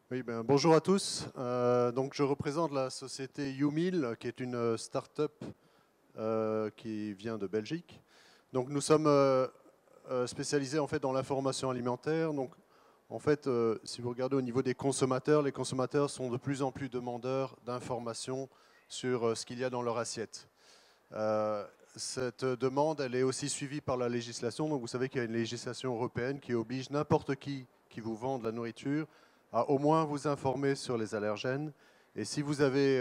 Oui, bonjour à tous. Donc, je représente la société YouMeal, qui est une start-up qui vient de Belgique. Donc, nous sommes spécialisés en fait dans l'information alimentaire. Donc, en fait, si vous regardez au niveau des consommateurs, les consommateurs sont de plus en plus demandeurs d'informations sur ce qu'il y a dans leur assiette. Euh, Cette demande, elle est aussi suivie par la législation. Donc, vous savez qu'il y a une législation européenne qui oblige n'importe qui vous vend de la nourriture à au moins vous informer sur les allergènes. Et si vous avez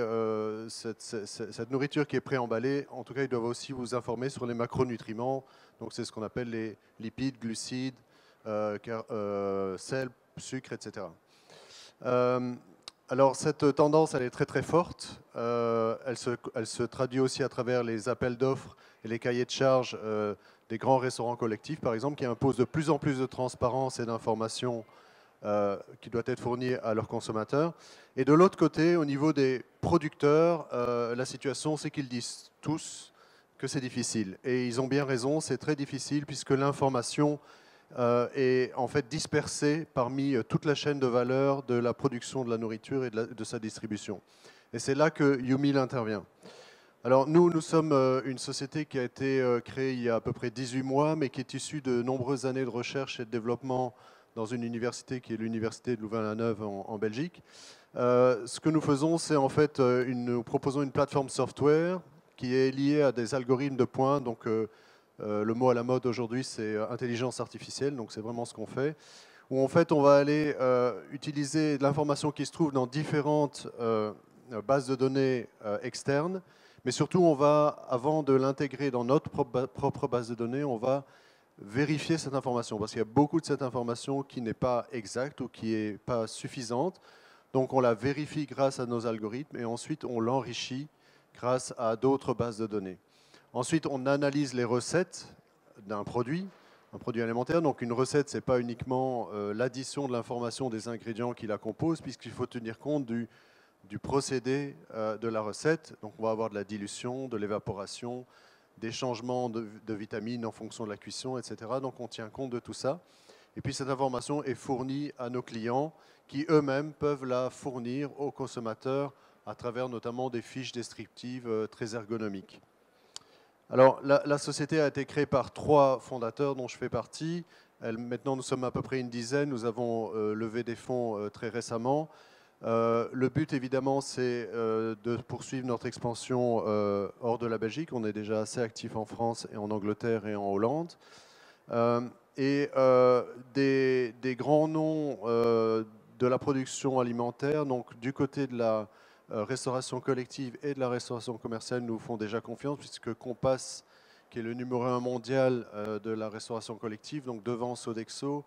cette nourriture qui est préemballée, en tout cas, ils doivent aussi vous informer sur les macronutriments. Donc, c'est ce qu'on appelle les lipides, glucides, sel, sucre, etc. Euh, alors cette tendance, elle est très très forte. Elle se traduit aussi à travers les appels d'offres et les cahiers de charges des grands restaurants collectifs, par exemple, qui imposent de plus en plus de transparence et d'informations qui doit être fournie à leurs consommateurs. Et de l'autre côté, au niveau des producteurs, la situation, c'est qu'ils disent tous que c'est difficile. Et ils ont bien raison, c'est très difficile puisque l'information est en fait dispersée parmi toute la chaîne de valeur de la production de la nourriture et de sa distribution. Et c'est là que YouMeal intervient. Alors nous sommes une société qui a été créée il y a à peu près 18 mois, mais qui est issue de nombreuses années de recherche et de développement dans une université qui est l'université de Louvain-la-Neuve en Belgique. Ce que nous faisons, c'est en fait, nous proposons une plateforme software qui est liée à des algorithmes de points. Donc le mot à la mode aujourd'hui, c'est intelligence artificielle, donc c'est vraiment ce qu'on fait. Où en fait, on va aller utiliser de l'information qui se trouve dans différentes bases de données externes, mais surtout, on va, avant de l'intégrer dans notre propre base de données, on va vérifier cette information, parce qu'il y a beaucoup de cette information qui n'est pas exacte ou qui n'est pas suffisante. Donc on la vérifie grâce à nos algorithmes et ensuite on l'enrichit grâce à d'autres bases de données. Ensuite, on analyse les recettes d'un produit, un produit alimentaire. Donc une recette, ce n'est pas uniquement l'addition de l'information des ingrédients qui la composent, puisqu'il faut tenir compte du procédé de la recette. Donc on va avoir de la dilution, de l'évaporation, des changements de vitamines en fonction de la cuisson, etc. Donc on tient compte de tout ça. Et puis cette information est fournie à nos clients qui eux-mêmes peuvent la fournir aux consommateurs à travers notamment des fiches descriptives très ergonomiques. Alors la société a été créée par 3 fondateurs dont je fais partie. Maintenant nous sommes à peu près une dizaine. Nous avons levé des fonds très récemment. Le but, évidemment, c'est de poursuivre notre expansion hors de la Belgique. On est déjà assez actif en France et en Angleterre et en Hollande. Euh, des grands noms de la production alimentaire, donc du côté de la restauration collective et de la restauration commerciale, nous font déjà confiance, puisque Compass, qui est le numéro 1 mondial de la restauration collective, donc devant Sodexo,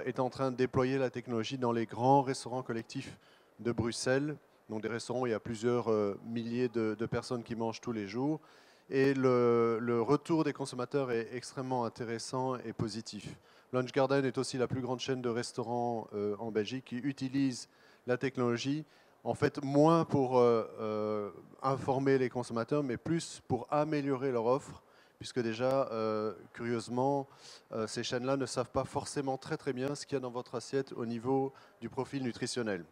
est en train de déployer la technologie dans les grands restaurants collectifs de Bruxelles, donc des restaurants où il y a plusieurs milliers de personnes qui mangent tous les jours. Et le retour des consommateurs est extrêmement intéressant et positif. Lunch Garden est aussi la plus grande chaîne de restaurants en Belgique qui utilise la technologie, en fait moins pour informer les consommateurs, mais plus pour améliorer leur offre, puisque déjà, curieusement, ces chaînes-là ne savent pas forcément très très bien ce qu'il y a dans votre assiette au niveau du profil nutritionnel,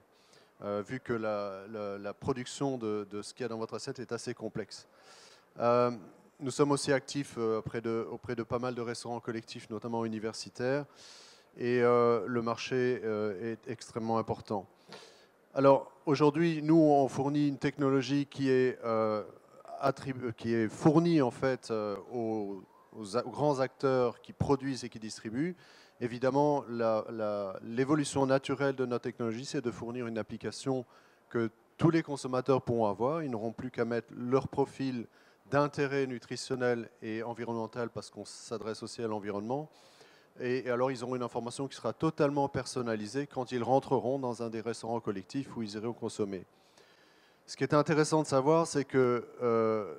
vu que la production de ce qu'il y a dans votre assiette est assez complexe. Euh, Nous sommes aussi actifs auprès de pas mal de restaurants collectifs, notamment universitaires, et le marché est extrêmement important. Alors aujourd'hui, nous, on fournit une technologie qui est fournie en fait aux grands acteurs qui produisent et qui distribuent. Évidemment, l'évolution naturelle de notre technologie, c'est de fournir une application que tous les consommateurs pourront avoir. Ils n'auront plus qu'à mettre leur profil d'intérêt nutritionnel et environnemental parce qu'on s'adresse aussi à l'environnement. Et alors, ils auront une information qui sera totalement personnalisée quand ils rentreront dans un des restaurants collectifs où ils iront consommer. Ce qui est intéressant de savoir, c'est que,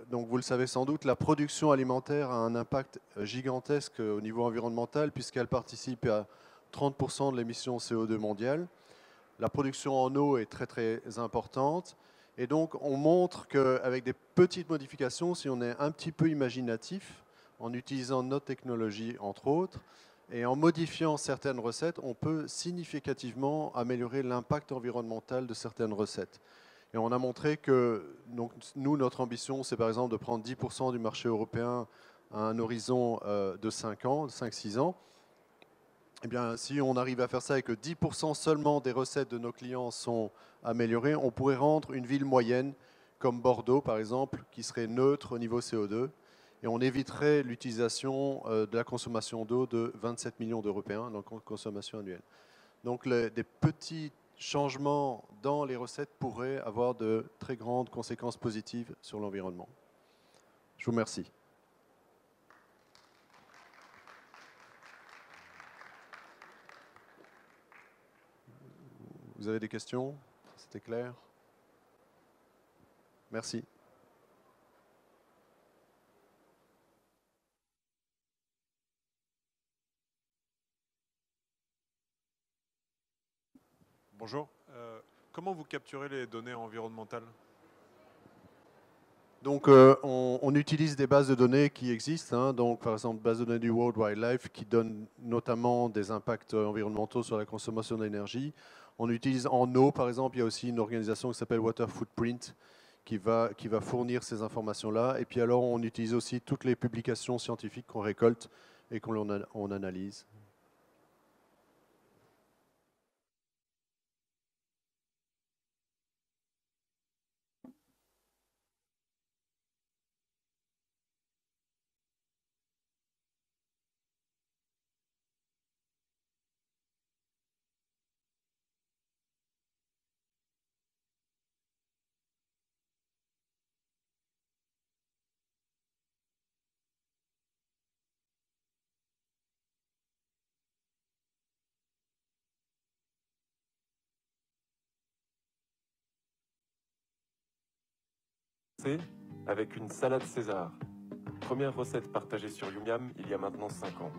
donc vous le savez sans doute, la production alimentaire a un impact gigantesque au niveau environnemental puisqu'elle participe à 30% de l'émission CO2 mondiale. La production en eau est très très importante. Et donc on montre qu'avec des petites modifications, si on est un petit peu imaginatif, en utilisant notre technologie entre autres, Et en modifiant certaines recettes, on peut significativement améliorer l'impact environnemental de certaines recettes. Et on a montré que, donc, nous, notre ambition, c'est par exemple de prendre 10% du marché européen à un horizon de 5 ans, 5-6 ans. Eh bien, si on arrive à faire ça et que 10% seulement des recettes de nos clients sont améliorées, on pourrait rendre une ville moyenne, comme Bordeaux par exemple, qui serait neutre au niveau CO2. Et on éviterait l'utilisation de la consommation d'eau de 27 millions d'Européens, donc en consommation annuelle. Donc des petits changements dans les recettes pourraient avoir de très grandes conséquences positives sur l'environnement. Je vous remercie. Vous avez des questions? C'était clair? Merci. Bonjour. Comment vous capturez les données environnementales? Donc, on utilise des bases de données qui existent. Hein, donc, par exemple, base de données du World Wildlife qui donne notamment des impacts environnementaux sur la consommation d'énergie. On utilise en eau, par exemple, il y a aussi une organisation qui s'appelle Water Footprint qui va fournir ces informations-là. Et puis alors, on utilise aussi toutes les publications scientifiques qu'on récolte et qu'on analyse. Avec une salade César. Première recette partagée sur Yumiam il y a maintenant 5 ans.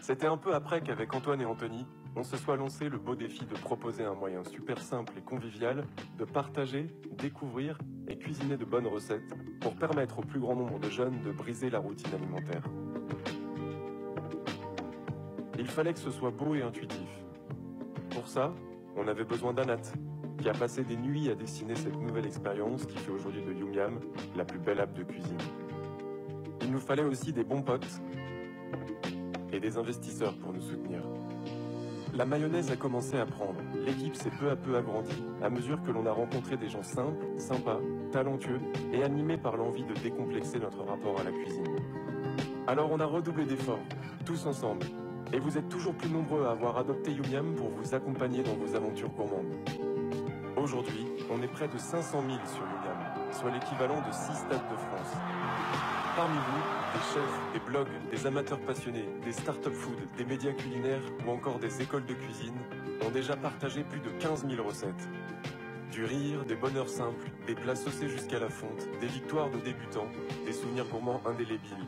C'était un peu après qu'avec Antoine et Anthony, on se soit lancé le beau défi de proposer un moyen super simple et convivial de partager, découvrir et cuisiner de bonnes recettes pour permettre au plus grand nombre de jeunes de briser la routine alimentaire. Il fallait que ce soit beau et intuitif. Pour ça, on avait besoin d'Anat, qui a passé des nuits à dessiner cette nouvelle expérience qui fait aujourd'hui de Yumiam la plus belle app de cuisine. Il nous fallait aussi des bons potes et des investisseurs pour nous soutenir. La mayonnaise a commencé à prendre. L'équipe s'est peu à peu agrandie à mesure que l'on a rencontré des gens simples, sympas, talentueux et animés par l'envie de décomplexer notre rapport à la cuisine. Alors on a redoublé d'efforts, tous ensemble. Et vous êtes toujours plus nombreux à avoir adopté Yumiam pour vous accompagner dans vos aventures gourmandes. Aujourd'hui, on est près de 500 000 sur Yumiam, soit l'équivalent de 6 stades de France. Parmi vous, des chefs, des blogs, des amateurs passionnés, des start-up food, des médias culinaires ou encore des écoles de cuisine ont déjà partagé plus de 15 000 recettes. Du rire, des bonheurs simples, des plats saucés jusqu'à la fonte, des victoires de débutants, des souvenirs gourmands indélébiles.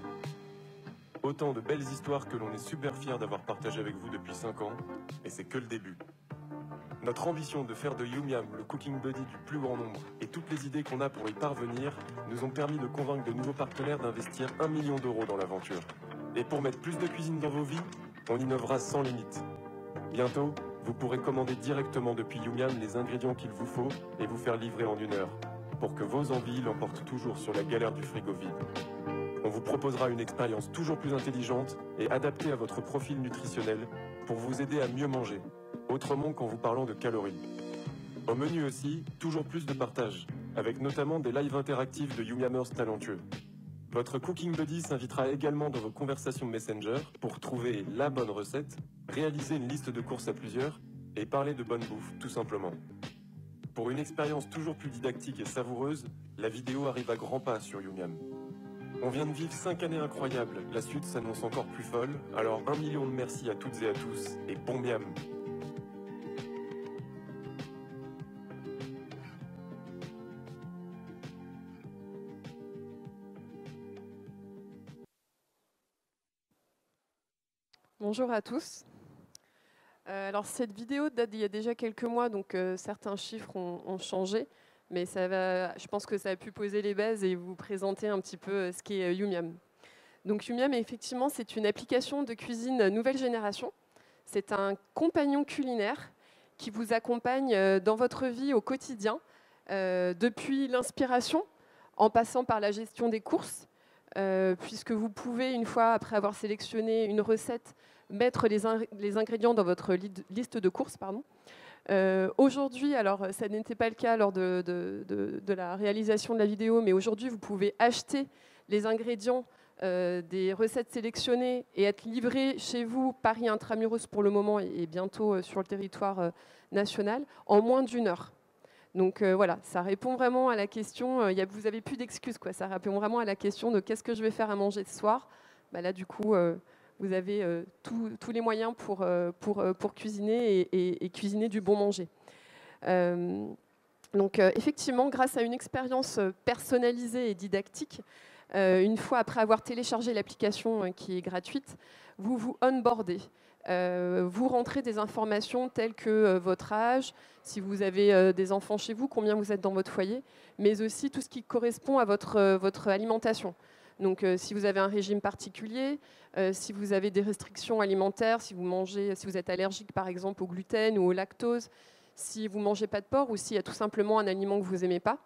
Autant de belles histoires que l'on est super fiers d'avoir partagées avec vous depuis 5 ans, et c'est que le début. Notre ambition de faire de Yumiam le cooking buddy du plus grand nombre et toutes les idées qu'on a pour y parvenir nous ont permis de convaincre de nouveaux partenaires d'investir 1 million d'euros dans l'aventure. Et pour mettre plus de cuisine dans vos vies, on innovera sans limite. Bientôt, vous pourrez commander directement depuis Yumiam les ingrédients qu'il vous faut et vous faire livrer en 1 heure, pour que vos envies l'emportent toujours sur la galère du frigo vide. On vous proposera une expérience toujours plus intelligente et adaptée à votre profil nutritionnel pour vous aider à mieux manger, autrement qu'en vous parlant de calories. Au menu aussi, toujours plus de partage, avec notamment des lives interactifs de Yumiamers talentueux. Votre Cooking Buddy s'invitera également dans vos conversations Messenger pour trouver la bonne recette, réaliser une liste de courses à plusieurs et parler de bonne bouffe, tout simplement. Pour une expérience toujours plus didactique et savoureuse, la vidéo arrive à grands pas sur Yumiam. On vient de vivre 5 années incroyables, la suite s'annonce encore plus folle, alors 1 million de merci à toutes et à tous, et bon miam! Bonjour à tous. Alors cette vidéo date d'il y a déjà quelques mois, donc certains chiffres ont changé, mais je pense que ça a pu poser les bases et vous présenter un petit peu ce qu'est Yumiam. Donc Yumiam, effectivement, c'est une application de cuisine nouvelle génération. C'est un compagnon culinaire qui vous accompagne dans votre vie au quotidien, depuis l'inspiration, en passant par la gestion des courses, puisque vous pouvez, une fois après avoir sélectionné une recette, mettre les ingrédients dans votre liste de courses. Aujourd'hui, alors ça n'était pas le cas lors de la réalisation de la vidéo, mais aujourd'hui, vous pouvez acheter les ingrédients des recettes sélectionnées et être livré chez vous, Paris intramuros pour le moment et bientôt sur le territoire national, en moins d'1 heure. Donc voilà, ça répond vraiment à la question, vous n'avez plus d'excuses, quoi. Ça répond vraiment à la question de qu'est-ce que je vais faire à manger ce soir. Là, du coup, vous avez tous les moyens pour cuisiner et cuisiner du bon manger. Donc effectivement, grâce à une expérience personnalisée et didactique, une fois après avoir téléchargé l'application qui est gratuite, vous vous onboardez. Vous rentrez des informations telles que votre âge, si vous avez des enfants chez vous, combien vous êtes dans votre foyer, mais aussi tout ce qui correspond à votre alimentation. Donc si vous avez un régime particulier, si vous avez des restrictions alimentaires, si vous êtes allergique par exemple au gluten ou au lactose, si vous ne mangez pas de porc ou s'il y a tout simplement un aliment que vous n'aimez pas.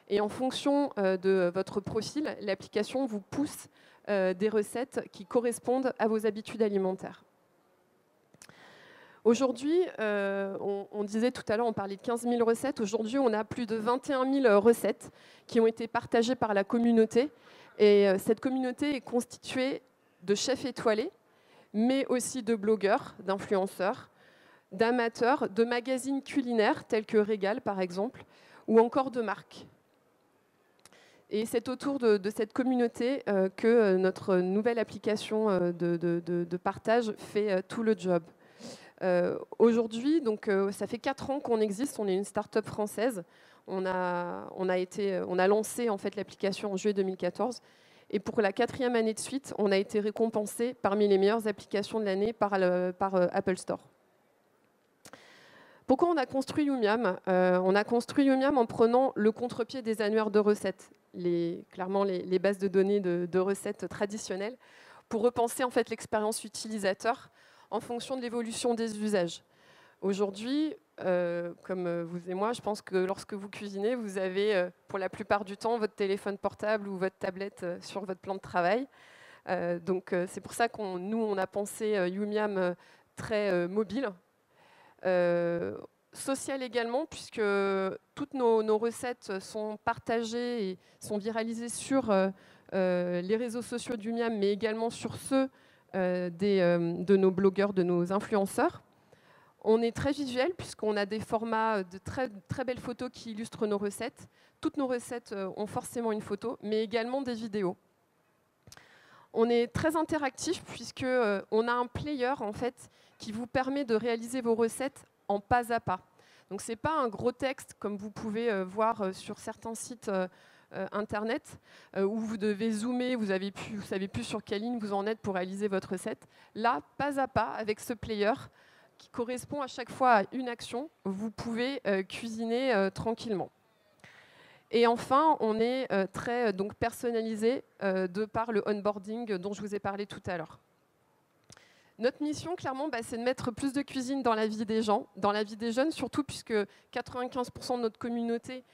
Et en fonction de votre profil, l'application vous pousse des recettes qui correspondent à vos habitudes alimentaires. Aujourd'hui, on disait tout à l'heure, on parlait de 15 000 recettes. Aujourd'hui, on a plus de 21 000 recettes qui ont été partagées par la communauté. Et cette communauté est constituée de chefs étoilés, mais aussi de blogueurs, d'influenceurs, d'amateurs, de magazines culinaires tels que Régal, par exemple, ou encore de marques. Et c'est autour de cette communauté que notre nouvelle application de partage fait tout le job. Aujourd'hui, donc, ça fait 4 ans qu'on existe, on est une start-up française. On a lancé en fait, l'application en juillet 2014. Et pour la 4e année de suite, on a été récompensé parmi les meilleures applications de l'année par Apple Store. Pourquoi on a construit Yumiam ? On a construit Yumiam en prenant le contre-pied des annuaires de recettes, clairement les bases de données de recettes traditionnelles, pour repenser en fait, l'expérience utilisateur en fonction de l'évolution des usages. Aujourd'hui, comme vous et moi, je pense que lorsque vous cuisinez, vous avez pour la plupart du temps votre téléphone portable ou votre tablette sur votre plan de travail. Donc c'est pour ça nous, on a pensé Yumiam très mobile. Social également, puisque toutes nos recettes sont partagées et sont viralisées sur les réseaux sociaux d'Yumiam, mais également sur ceux de nos blogueurs, de nos influenceurs. On est très visuel, puisqu'on a des formats de très belles photos qui illustrent nos recettes. Toutes nos recettes ont forcément une photo, mais également des vidéos. On est très interactif, puisqu'on a un player en fait, qui vous permet de réaliser vos recettes en pas à pas. Donc ce n'est pas un gros texte comme vous pouvez voir sur certains sites internet où vous devez zoomer, vous ne savez plus sur quelle ligne vous en êtes pour réaliser votre recette. Là, pas à pas, avec ce player qui correspond à chaque fois à une action, vous pouvez cuisiner tranquillement. Et enfin, on est très personnalisé de par le onboarding dont je vous ai parlé tout à l'heure. Notre mission, clairement, c'est de mettre plus de cuisine dans la vie des gens, dans la vie des jeunes, surtout puisque 95% de notre communauté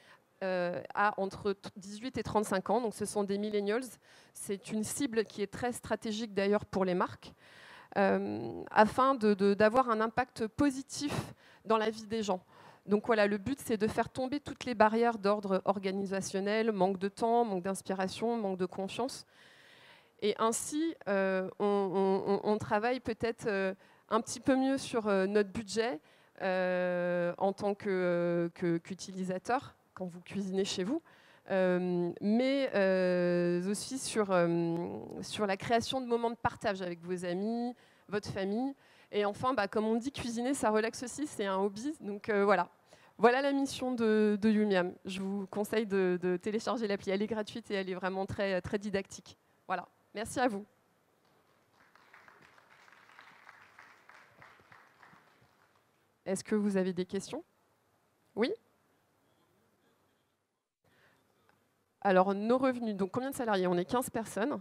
a entre 18 et 35 ans, donc ce sont des millennials. C'est une cible qui est très stratégique d'ailleurs pour les marques, afin d'avoir un impact positif dans la vie des gens. Donc voilà, le but, c'est de faire tomber toutes les barrières d'ordre organisationnel, manque de temps, manque d'inspiration, manque de confiance. Et ainsi, on travaille peut-être un petit peu mieux sur notre budget en tant qu'utilisateur, quand vous cuisinez chez vous, mais aussi sur la création de moments de partage avec vos amis, votre famille. Et enfin, comme on dit, cuisiner, ça relaxe aussi, c'est un hobby. Donc voilà. Voilà la mission de Yumiam. Je vous conseille de télécharger l'appli. Elle est gratuite et elle est vraiment très, très didactique. Voilà. Merci à vous. Est-ce que vous avez des questions? Oui? Alors, nos revenus. Donc, combien de salariés? On est 15 personnes.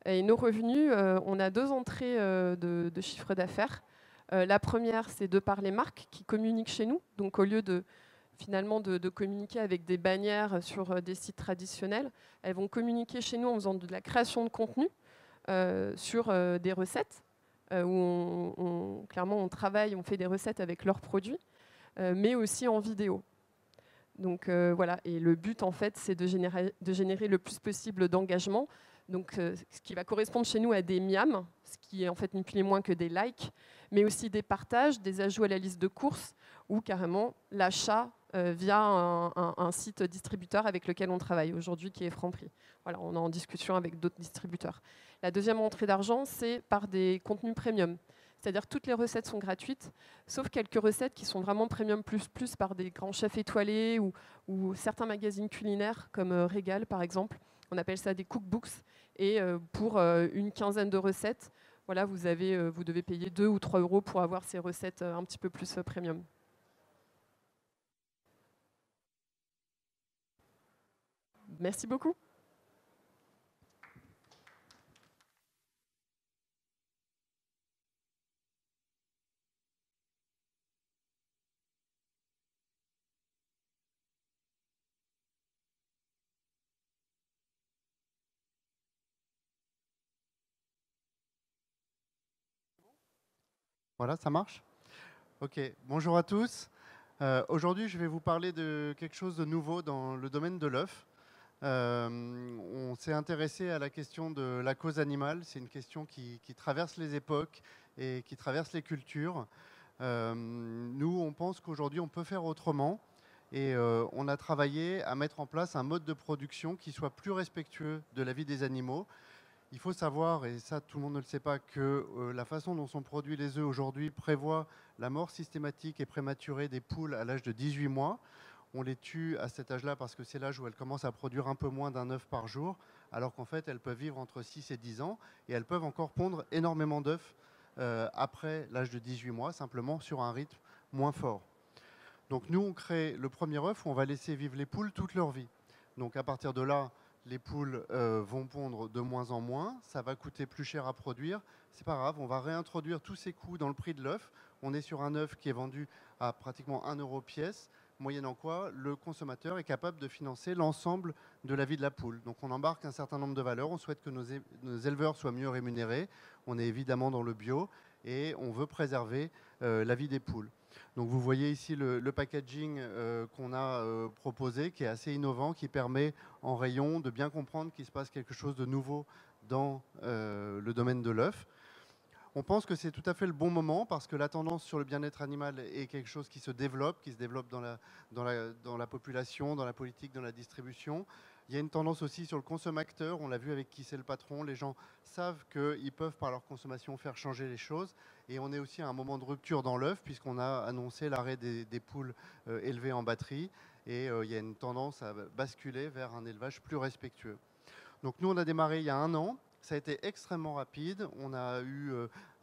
Et nos revenus, on a deux entrées de chiffre d'affaires. La première, c'est de par les marques qui communiquent chez nous. Donc, au lieu finalement de communiquer avec des bannières sur des sites traditionnels, elles vont communiquer chez nous en faisant de la création de contenu sur des recettes, où clairement on travaille, on fait des recettes avec leurs produits, mais aussi en vidéo. Donc voilà, et le but en fait, c'est de générer le plus possible d'engagement. Donc ce qui va correspondre chez nous à des miams, ce qui est en fait ni plus ni moins que des likes, mais aussi des partages, des ajouts à la liste de courses ou carrément l'achat via un site distributeur avec lequel on travaille aujourd'hui, qui est Franprix. Voilà, on est en discussion avec d'autres distributeurs. La deuxième entrée d'argent, c'est par des contenus premium. C'est-à-dire que toutes les recettes sont gratuites, sauf quelques recettes qui sont vraiment premium plus par des grands chefs étoilés ou certains magazines culinaires comme Régal par exemple. On appelle ça des cookbooks. Et pour une quinzaine de recettes, voilà, vous devez payer 2 ou 3 euros pour avoir ces recettes un petit peu plus premium. Merci beaucoup. Voilà, ça marche? Ok, bonjour à tous. Aujourd'hui, je vais vous parler de quelque chose de nouveau dans le domaine de l'œuf. On s'est intéressé à la question de la cause animale. C'est une question qui traverse les époques et qui traverse les cultures. Nous, on pense qu'aujourd'hui, on peut faire autrement. Et on a travaillé à mettre en place un mode de production qui soit plus respectueux de la vie des animaux. Il faut savoir, et ça tout le monde ne le sait pas, que la façon dont sont produits les œufs aujourd'hui prévoit la mort systématique et prématurée des poules à l'âge de 18 mois. On les tue à cet âge-là parce que c'est l'âge où elles commencent à produire un peu moins d'un œuf par jour, alors qu'en fait elles peuvent vivre entre 6 et 10 ans et elles peuvent encore pondre énormément d'œufs après l'âge de 18 mois, simplement sur un rythme moins fort. Donc nous, on crée le premier œuf où on va laisser vivre les poules toute leur vie. Donc à partir de là, les poules vont pondre de moins en moins, ça va coûter plus cher à produire, c'est pas grave, on va réintroduire tous ces coûts dans le prix de l'œuf. On est sur un œuf qui est vendu à pratiquement 1 euro pièce, moyennant quoi le consommateur est capable de financer l'ensemble de la vie de la poule. Donc on embarque un certain nombre de valeurs, on souhaite que nos éleveurs soient mieux rémunérés, on est évidemment dans le bio et on veut préserver la vie des poules. Donc vous voyez ici le packaging qu'on a proposé, qui est assez innovant, qui permet en rayon de bien comprendre qu'il se passe quelque chose de nouveau dans le domaine de l'œuf. On pense que c'est tout à fait le bon moment parce que la tendance sur le bien-être animal est quelque chose qui se développe dans la population, dans la politique, dans la distribution. Il y a une tendance aussi sur le consommateur, on l'a vu avec Qui c'est le patron, les gens savent qu'ils peuvent par leur consommation faire changer les choses et on est aussi à un moment de rupture dans l'œuf puisqu'on a annoncé l'arrêt des poules élevées en batterie et il y a une tendance à basculer vers un élevage plus respectueux. Donc nous on a démarré il y a 1 an. Ça a été extrêmement rapide. On a eu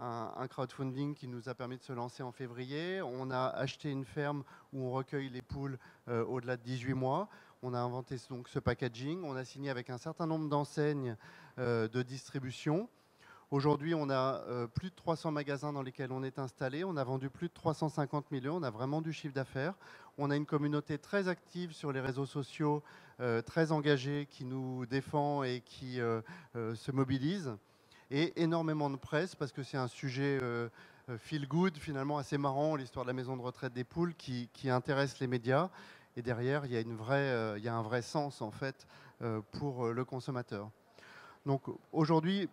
un crowdfunding qui nous a permis de se lancer en février. On a acheté une ferme où on recueille les poules au-delà de 18 mois. On a inventé donc ce packaging. On a signé avec un certain nombre d'enseignes de distribution. Aujourd'hui, on a plus de 300 magasins dans lesquels on est installé. On a vendu plus de 350 millions. On a vraiment du chiffre d'affaires. On a une communauté très active sur les réseaux sociaux, très engagée, qui nous défend et qui se mobilise. Et énormément de presse, parce que c'est un sujet feel good, finalement assez marrant, l'histoire de la maison de retraite des poules, qui intéresse les médias. Et derrière, il y a un vrai sens, en fait, pour le consommateur. Donc aujourd'hui,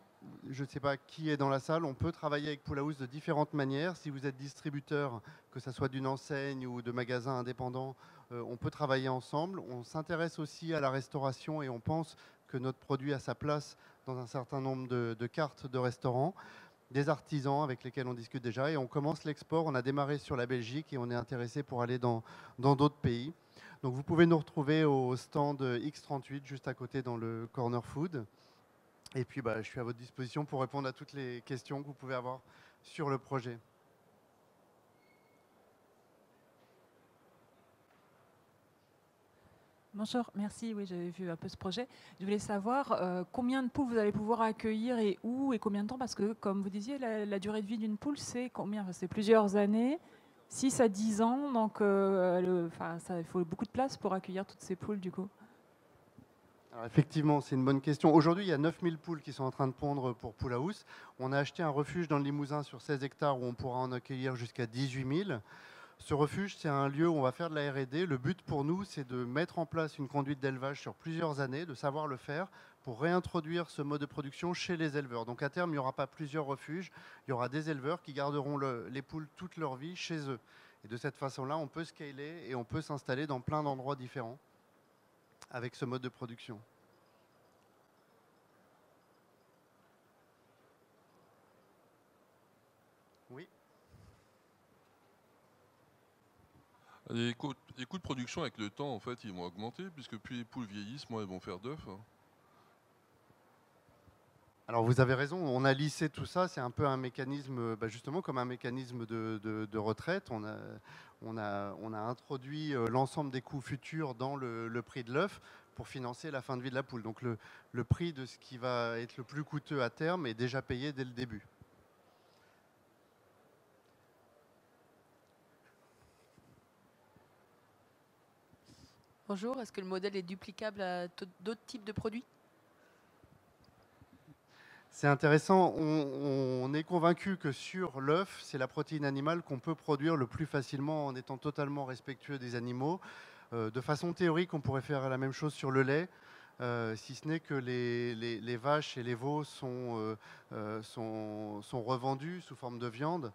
je ne sais pas qui est dans la salle, on peut travailler avec Pool House de différentes manières. Si vous êtes distributeur, que ce soit d'une enseigne ou de magasins indépendants, on peut travailler ensemble. On s'intéresse aussi à la restauration et on pense que notre produit a sa place dans un certain nombre de cartes de restaurants. Des artisans avec lesquels on discute déjà et on commence l'export. On a démarré sur la Belgique et on est intéressé pour aller dans d'autres pays. Donc vous pouvez nous retrouver au stand X38 juste à côté dans le Corner Food. Et puis, je suis à votre disposition pour répondre à toutes les questions que vous pouvez avoir sur le projet. Bonjour, merci. Oui, j'avais vu un peu ce projet. Je voulais savoir combien de poules vous allez pouvoir accueillir et où et combien de temps, parce que comme vous disiez, la durée de vie d'une poule, c'est combien? C'est plusieurs années, 6 à 10 ans, donc il faut beaucoup de place pour accueillir toutes ces poules du coup. Alors effectivement, c'est une bonne question. Aujourd'hui, il y a 9000 poules qui sont en train de pondre pour Poule House. On a acheté un refuge dans le Limousin sur 16 hectares où on pourra en accueillir jusqu'à 18 000. Ce refuge, c'est un lieu où on va faire de la R&D. Le but pour nous, c'est de mettre en place une conduite d'élevage sur plusieurs années, de savoir le faire pour réintroduire ce mode de production chez les éleveurs. Donc à terme, il n'y aura pas plusieurs refuges, il y aura des éleveurs qui garderont les poules toute leur vie chez eux. Et de cette façon-là, on peut scaler et on peut s'installer dans plein d'endroits différents avec ce mode de production. Oui. Les coûts de production avec le temps, en fait, ils vont augmenter, puisque plus les poules vieillissent, moins elles vont faire d'œufs. Alors vous avez raison, on a lissé tout ça, c'est un peu un mécanisme, justement comme un mécanisme de retraite. On a introduit l'ensemble des coûts futurs dans le prix de l'œuf pour financer la fin de vie de la poule. Donc le prix de ce qui va être le plus coûteux à terme est déjà payé dès le début. Bonjour, est-ce que le modèle est duplicable à d'autres types de produits? C'est intéressant, on est convaincu que sur l'œuf, c'est la protéine animale qu'on peut produire le plus facilement en étant totalement respectueux des animaux. De façon théorique, on pourrait faire la même chose sur le lait, si ce n'est que les vaches et les veaux sont revendus sous forme de viande.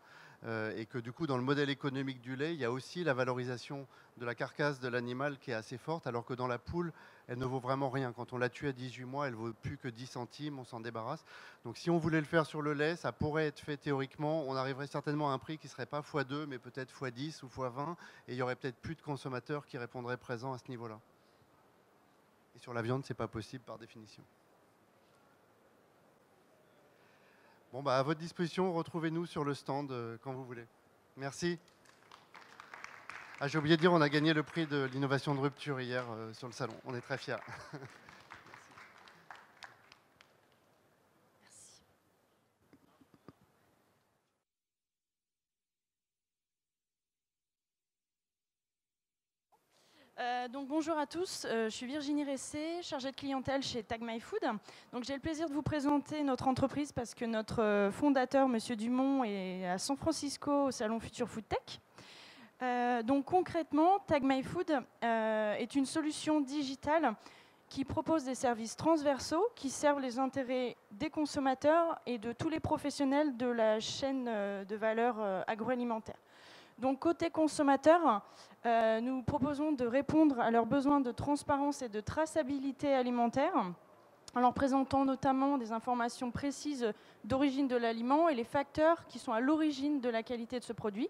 Et que du coup, dans le modèle économique du lait, il y a aussi la valorisation de la carcasse de l'animal qui est assez forte, alors que dans la poule, elle ne vaut vraiment rien. Quand on la tue à 18 mois, elle ne vaut plus que 10 centimes, on s'en débarrasse. Donc si on voulait le faire sur le lait, ça pourrait être fait théoriquement. On arriverait certainement à un prix qui ne serait pas x2, mais peut-être x10 ou x20, et il y aurait peut-être plus de consommateurs qui répondraient présents à ce niveau-là. Et sur la viande, ce n'est pas possible par définition. Bon, à votre disposition, retrouvez-nous sur le stand quand vous voulez. Merci. Ah, j'ai oublié de dire, on a gagné le prix de l'innovation de rupture hier sur le salon. On est très fiers. Donc bonjour à tous, je suis Virginie Ressé, chargée de clientèle chez Tag My Food. Donc j'ai le plaisir de vous présenter notre entreprise parce que notre fondateur, Monsieur Dumont, est à San Francisco au salon Future Food Tech. Donc concrètement, Tag My Food est une solution digitale qui propose des services transversaux qui servent les intérêts des consommateurs et de tous les professionnels de la chaîne de valeur agroalimentaire. Donc côté consommateur, nous proposons de répondre à leurs besoins de transparence et de traçabilité alimentaire en leur présentant notamment des informations précises d'origine de l'aliment et les facteurs qui sont à l'origine de la qualité de ce produit.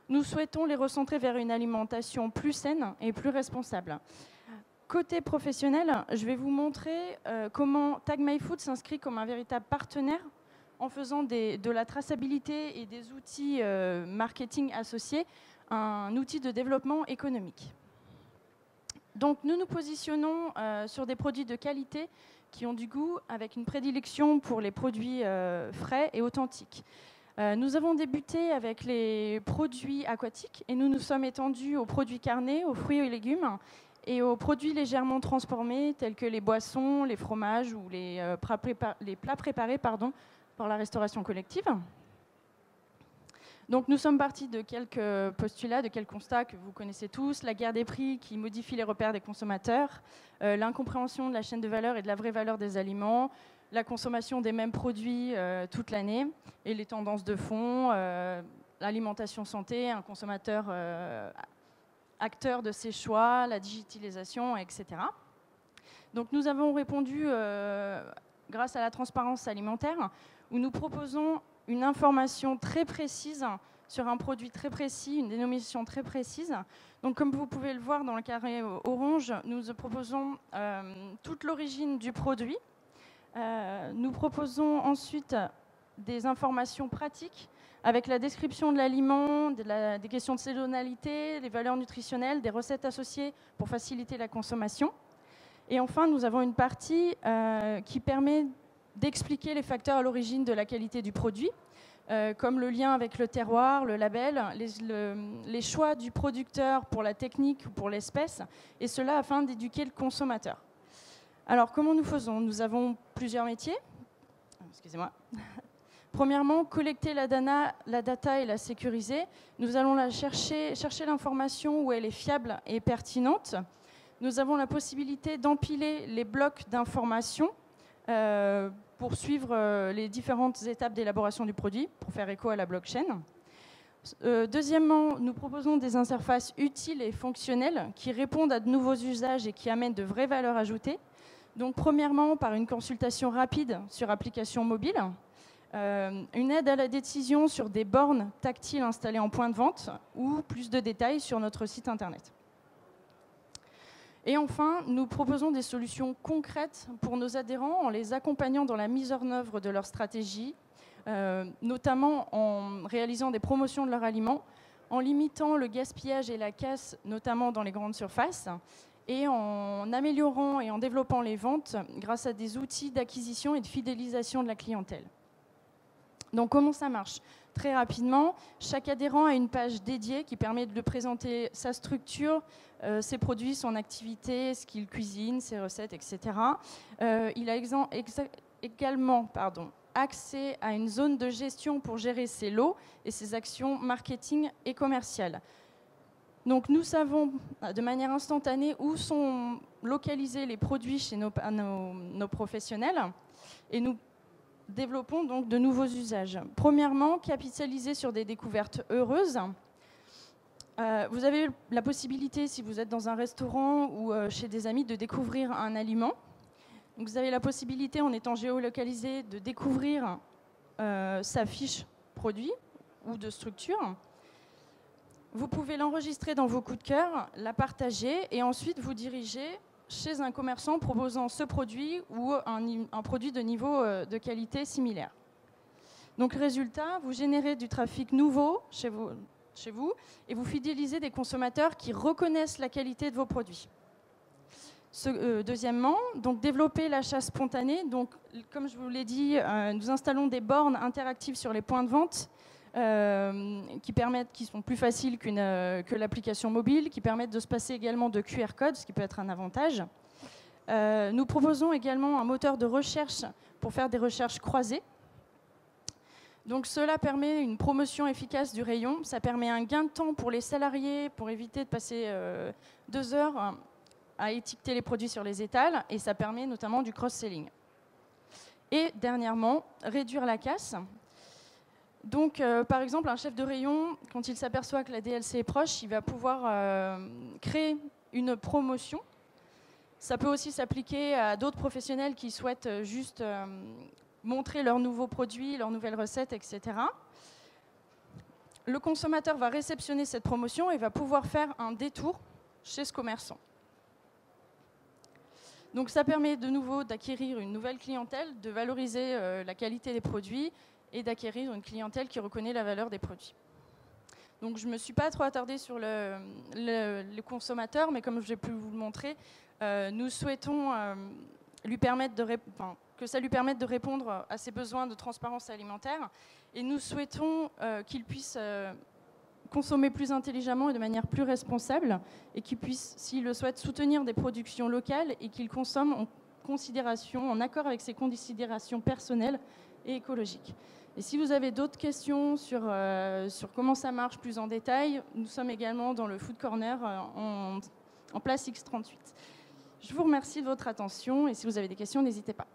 Nous souhaitons les recentrer vers une alimentation plus saine et plus responsable. Côté professionnel, je vais vous montrer comment Tag My Food s'inscrit comme un véritable partenaire en faisant de la traçabilité et des outils marketing associés, un outil de développement économique. Donc nous nous positionnons sur des produits de qualité qui ont du goût, avec une prédilection pour les produits frais et authentiques. Nous avons débuté avec les produits aquatiques et nous nous sommes étendus aux produits carnés, aux fruits et légumes et aux produits légèrement transformés tels que les boissons, les fromages ou les plats préparés par la restauration collective. Donc nous sommes partis de quelques postulats, de quelques constats que vous connaissez tous, la guerre des prix qui modifie les repères des consommateurs, l'incompréhension de la chaîne de valeur et de la vraie valeur des aliments, la consommation des mêmes produits toute l'année et les tendances de fond, l'alimentation santé, un consommateur acteur de ses choix, la digitalisation, etc. Donc nous avons répondu grâce à la transparence alimentaire où nous proposons une information très précise sur un produit très précis, une dénomination très précise. Donc comme vous pouvez le voir dans le carré orange, nous proposons toute l'origine du produit. Nous proposons ensuite des informations pratiques, avec la description de l'aliment, des questions de saisonnalité, des valeurs nutritionnelles, des recettes associées pour faciliter la consommation. Et enfin, nous avons une partie qui permet d'expliquer les facteurs à l'origine de la qualité du produit, comme le lien avec le terroir, le label, les choix du producteur pour la technique ou pour l'espèce, et cela afin d'éduquer le consommateur. Alors, comment nous faisons? Nous avons plusieurs métiers. Excusez-moi. Premièrement, collecter la data et la sécuriser. Nous allons chercher l'information où elle est fiable et pertinente. Nous avons la possibilité d'empiler les blocs d'informations pour suivre les différentes étapes d'élaboration du produit, pour faire écho à la blockchain. Deuxièmement, nous proposons des interfaces utiles et fonctionnelles qui répondent à de nouveaux usages et qui amènent de vraies valeurs ajoutées. Donc, premièrement, par une consultation rapide sur application mobile, une aide à la décision sur des bornes tactiles installées en point de vente ou plus de détails sur notre site internet. Et enfin, nous proposons des solutions concrètes pour nos adhérents en les accompagnant dans la mise en œuvre de leur stratégie, notamment en réalisant des promotions de leurs aliments, en limitant le gaspillage et la casse, notamment dans les grandes surfaces, et en améliorant et en développant les ventes grâce à des outils d'acquisition et de fidélisation de la clientèle. Donc comment ça marche? Très rapidement, chaque adhérent a une page dédiée qui permet de présenter sa structure, ses produits, son activité, ce qu'il cuisine, ses recettes, etc. Il a également accès à une zone de gestion pour gérer ses lots et ses actions marketing et commerciales. Donc nous savons de manière instantanée où sont localisés les produits chez nos professionnels et nous développons donc de nouveaux usages. Premièrement, capitaliser sur des découvertes heureuses. Vous avez la possibilité, si vous êtes dans un restaurant ou chez des amis, de découvrir un aliment. Donc vous avez la possibilité, en étant géolocalisé, de découvrir sa fiche produit ou de structure. Vous pouvez l'enregistrer dans vos coups de cœur, la partager et ensuite vous diriger chez un commerçant proposant ce produit ou un produit de niveau de qualité similaire. Donc résultat, vous générez du trafic nouveau chez vous et vous fidélisez des consommateurs qui reconnaissent la qualité de vos produits. Deuxièmement, donc développer l'achat spontané. Donc, comme je vous l'ai dit, nous installons des bornes interactives sur les points de vente qui sont plus faciles que l'application mobile, qui permettent de se passer également de QR code, ce qui peut être un avantage. Nous proposons également un moteur de recherche pour faire des recherches croisées. Donc cela permet une promotion efficace du rayon, ça permet un gain de temps pour les salariés pour éviter de passer 2 heures à étiqueter les produits sur les étals et ça permet notamment du cross-selling. Et dernièrement, réduire la casse. Donc, par exemple, un chef de rayon, quand il s'aperçoit que la DLC est proche, il va pouvoir créer une promotion. Ça peut aussi s'appliquer à d'autres professionnels qui souhaitent juste montrer leurs nouveaux produits, leurs nouvelles recettes, etc. Le consommateur va réceptionner cette promotion et va pouvoir faire un détour chez ce commerçant. Donc, ça permet de nouveau d'acquérir une nouvelle clientèle, de valoriser la qualité des produits et d'acquérir une clientèle qui reconnaît la valeur des produits. Donc je ne me suis pas trop attardée sur le consommateur, mais comme j'ai pu vous le montrer, nous souhaitons que ça lui permette de répondre à ses besoins de transparence alimentaire et nous souhaitons qu'il puisse consommer plus intelligemment et de manière plus responsable et qu'il puisse, s'il le souhaite, soutenir des productions locales et qu'il consomme en accord avec ses considérations personnelles et écologiques. Et si vous avez d'autres questions sur comment ça marche plus en détail, nous sommes également dans le Food Corner en place X38. Je vous remercie de votre attention et si vous avez des questions, n'hésitez pas.